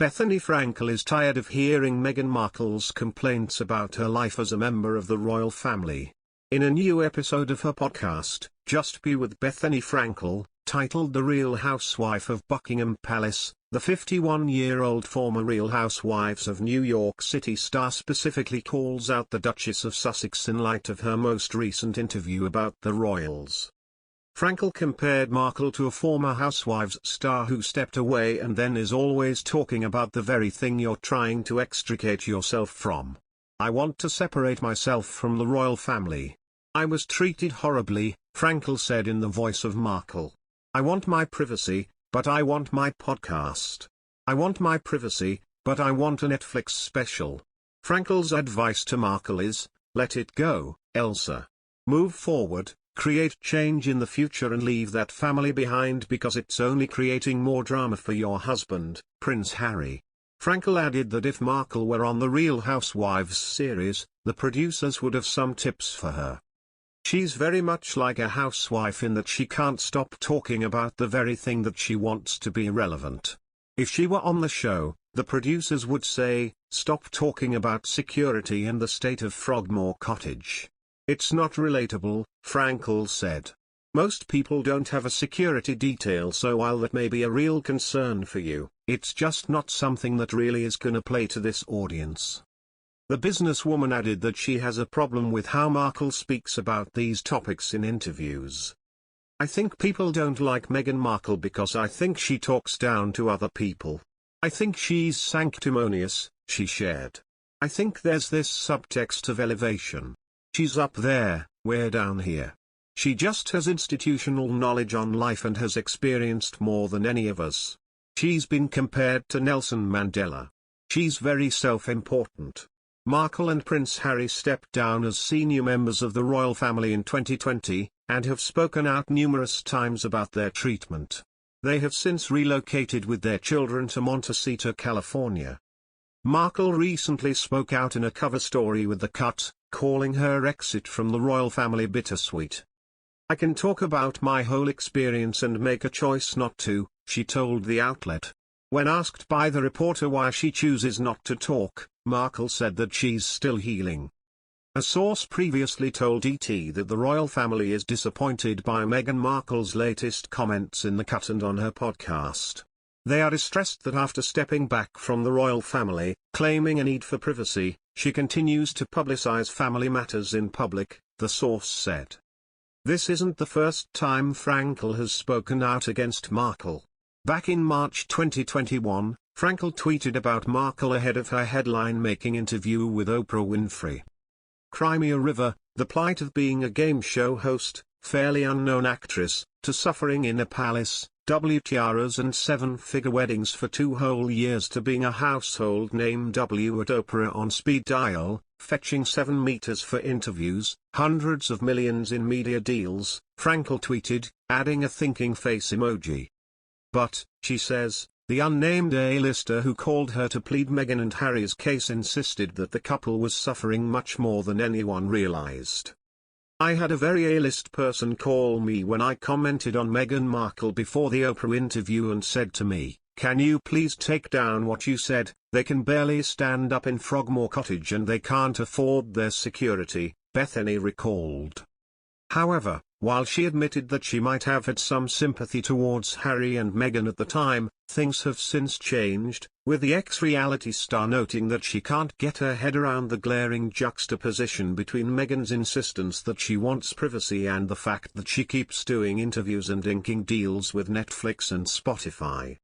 Bethany Frankel is tired of hearing Meghan Markle's complaints about her life as a member of the royal family. In a new episode of her podcast, Just Be with Bethany Frankel, titled The Real Housewife of Buckingham Palace, the 51-year-old former Real Housewives of New York City star specifically calls out the Duchess of Sussex in light of her most recent interview about the royals. Frankel compared Markle to a former Housewives star who stepped away and then is always talking about the very thing you're trying to extricate yourself from. "I want to separate myself from the royal family. I was treated horribly," Frankel said in the voice of Markle. "I want my privacy, but I want my podcast. I want my privacy, but I want a Netflix special." Frankel's advice to Markle is, let it go, Elsa. Move forward, create change in the future and leave that family behind because it's only creating more drama for your husband, Prince Harry. Frankel added that if Markle were on the Real Housewives series, the producers would have some tips for her. "She's very much like a housewife in that she can't stop talking about the very thing that she wants to be relevant. If she were on the show, the producers would say, stop talking about security and the state of Frogmore Cottage. It's not relatable," Frankel said. "Most people don't have a security detail, so while that may be a real concern for you, it's just not something that really is gonna play to this audience." The businesswoman added that she has a problem with how Markle speaks about these topics in interviews. "I think people don't like Meghan Markle because I think she talks down to other people. I think she's sanctimonious," she shared. "I think there's this subtext of elevation. She's up there, we're down here. She just has institutional knowledge on life and has experienced more than any of us. She's been compared to Nelson Mandela. She's very self-important." Markle and Prince Harry stepped down as senior members of the royal family in 2020, and have spoken out numerous times about their treatment. They have since relocated with their children to Montecito, California. Markle recently spoke out in a cover story with The Cut, calling her exit from the royal family bittersweet. "I can talk about my whole experience and make a choice not to," she told the outlet. When asked by the reporter why she chooses not to talk, Markle said that she's still healing. A source previously told ET that the royal family is disappointed by Meghan Markle's latest comments in The Cut and on her podcast. They are distressed that after stepping back from the royal family, claiming a need for privacy, she continues to publicize family matters in public, the source said. This isn't the first time Frankel has spoken out against Markle. Back in March 2021, Frankel tweeted about Markle ahead of her headline-making interview with Oprah Winfrey. Crimea River, the plight of being a game show host, fairly unknown actress, to suffering in a palace, tiaras and seven-figure weddings for 2 whole years to being a household name W at Oprah on speed dial, fetching 7 meters for interviews, hundreds of millions in media deals, Frankel tweeted, adding a thinking face emoji. But, she says, the unnamed A-lister who called her to plead Meghan and Harry's case insisted that the couple was suffering much more than anyone realized. "I had a very A-list person call me when I commented on Meghan Markle before the Oprah interview and said to me, 'Can you please take down what you said? They can barely stand up in Frogmore Cottage and they can't afford their security,'" Bethany recalled. However, while she admitted that she might have had some sympathy towards Harry and Meghan at the time, things have since changed, with the ex-reality star noting that she can't get her head around the glaring juxtaposition between Meghan's insistence that she wants privacy and the fact that she keeps doing interviews and inking deals with Netflix and Spotify.